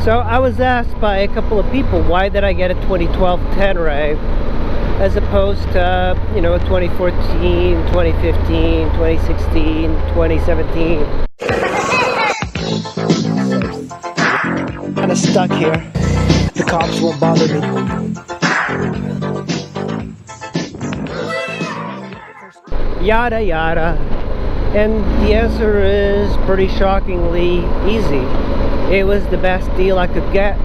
So I was asked by a couple of people, why did I get a 2012 Tenere as opposed to, you know, a 2014, 2015, 2016, 2017. Kind of stuck here. The cops won't bother me. Yada yada. And the answer is pretty shockingly easy. It was the best deal I could get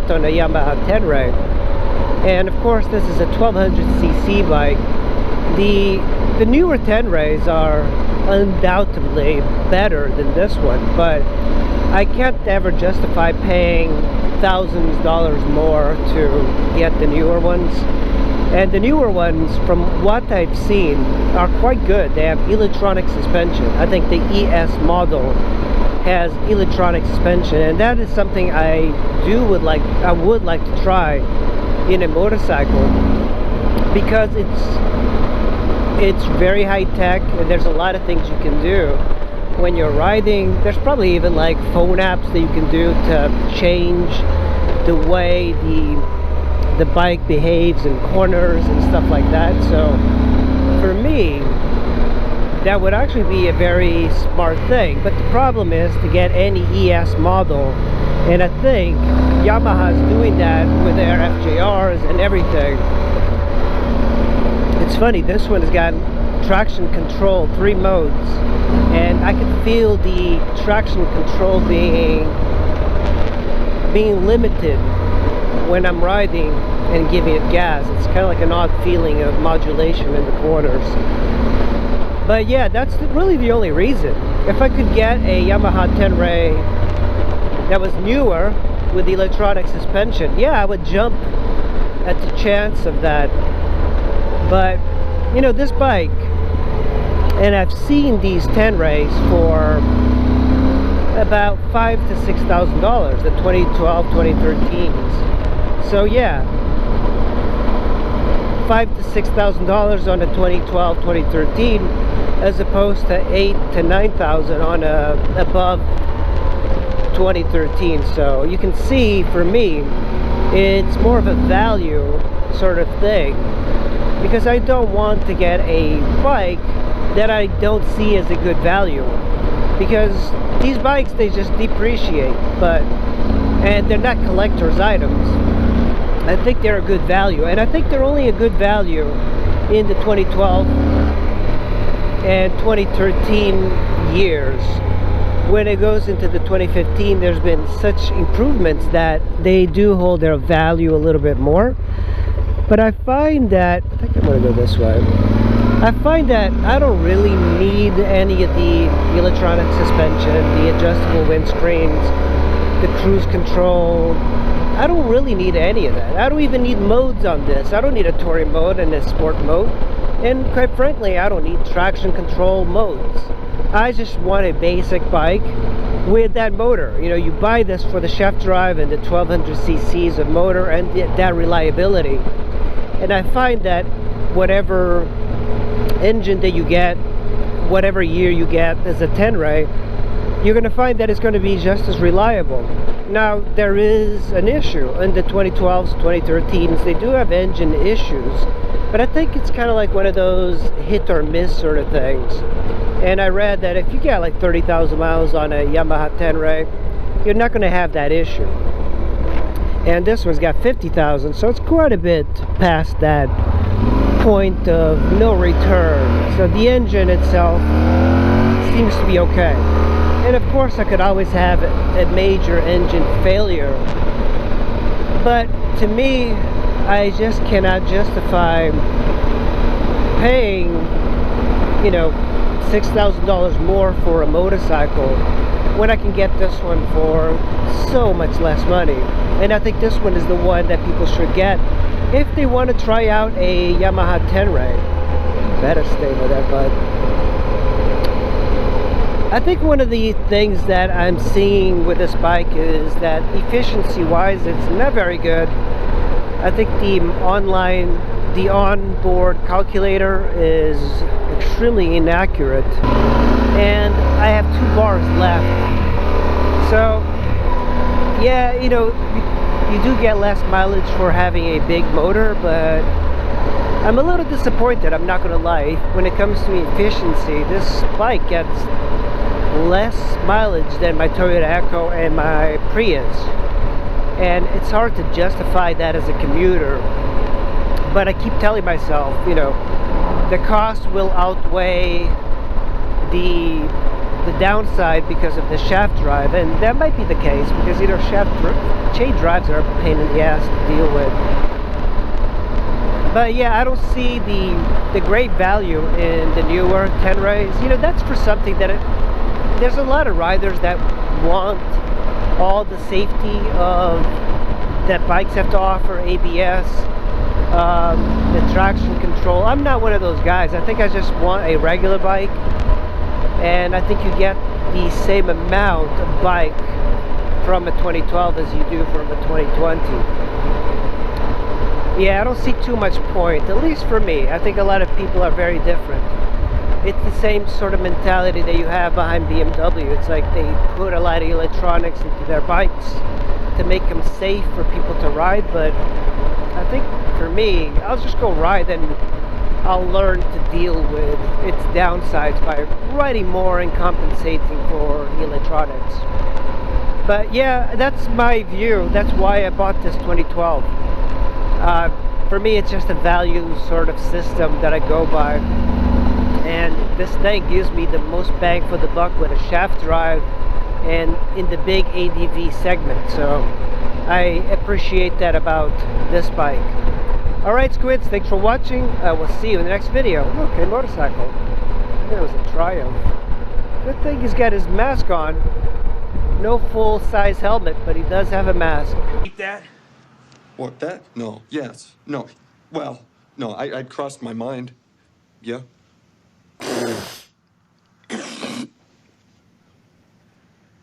on a Yamaha Tenere. And of course this is a 1200cc bike. The newer Teneres are undoubtedly better than this one, but I can't ever justify paying thousands of dollars more to get the newer ones. And the newer ones, from what I've seen, are quite good. They have electronic suspension. I think the ES model has electronic suspension, and that is something I would like to try in a motorcycle, because it's very high tech and there's a lot of things you can do when you're riding. There's probably even like phone apps that you can do to change the way the bike behaves in corners and stuff like that. So for me, that would actually be a very smart thing. But the problem is to get any ES model, and I think Yamaha's doing that with their FJRs and everything. It's funny, this one has got traction control, 3 modes, and I can feel the traction control being limited when I'm riding and giving it gas. It's kind of like an odd feeling of modulation in the corners. But yeah, that's really the only reason. If I could get a Yamaha Tenere that was newer with electronic suspension, yeah, I would jump at the chance of that. But you know, this bike, and I've seen these Teneres for about $5,000 to $6,000, the 2012, 2013s. So yeah, $5,000 to $6,000 on a 2012, 2013, as opposed to $8,000 to $9,000 on a above 2013. So you can see, for me, it's more of a value sort of thing, because I don't want to get a bike that I don't see as a good value, because these bikes, they just depreciate, and they're not collector's items. I think they're a good value, and I think they're only a good value in the 2012 and 2013 years. When it goes into the 2015, there's been such improvements that they do hold their value a little bit more. But I find that, I think I'm going to go this way, I find that I don't really need any of the electronic suspension, the adjustable windscreens, the cruise control. I don't really need any of that. I don't even need modes on this. I don't need a touring mode and a sport mode. And quite frankly, I don't need traction control modes. I just want a basic bike with that motor. You know, you buy this for the shaft drive and the 1200 cc's of motor and that reliability. And I find that whatever engine that you get, whatever year you get as a Tenere, you're going to find that it's going to be just as reliable. Now, there is an issue in the 2012s, 2013s. They do have engine issues, but I think it's kind of like one of those hit or miss sort of things. And I read that if you get like 30,000 miles on a Yamaha Tenere, you're not going to have that issue. And this one's got 50,000, so it's quite a bit past that point of no return. So the engine itself seems to be okay. And of course I could always have a major engine failure, but to me, I just cannot justify paying, you know, $6,000 more for a motorcycle when I can get this one for so much less money. And I think this one is the one that people should get if they want to try out a Yamaha Tenere. Better stay with that, bud. I think one of the things that I'm seeing with this bike is that efficiency-wise, it's not very good. I think the onboard calculator is extremely inaccurate, and I have 2 bars left. So Yeah, you know, you do get less mileage for having a big motor, but I'm a little disappointed, I'm not gonna lie. When it comes to efficiency, this bike gets less mileage than my Toyota Echo and my Prius. And it's hard to justify that as a commuter. But I keep telling myself, you know, the cost will outweigh the downside because of the shaft drive, and that might be the case because, you know, chain drives are a pain in the ass to deal with. But yeah, I don't see the great value in the newer Teneres. You know, that's for something that there's a lot of riders that want all the safety of that bikes have to offer, ABS, the traction control. I'm not one of those guys. I think I just want a regular bike, and I think you get the same amount of bike from a 2012 as you do from a 2020. Yeah, I don't see too much point, at least for me. I think a lot of people are very different. It's the same sort of mentality that you have behind BMW. It's like they put a lot of electronics into their bikes to make them safe for people to ride, but I think for me, I'll just go ride and I'll learn to deal with its downsides by riding more and compensating for the electronics. But yeah, that's my view. That's why I bought this 2012. For me, it's just a value sort of system that I go by. And this thing gives me the most bang for the buck with a shaft drive and in the big ADV segment. So I appreciate that about this bike. Alright, squids, thanks for watching. We'll see you in the next video. Look, a motorcycle. That was a Triumph. Good thing he's got his mask on. No full-size helmet, but he does have a mask. Eat that? What, that? No. Yes. No. Well, no, I'd crossed my mind. Yeah.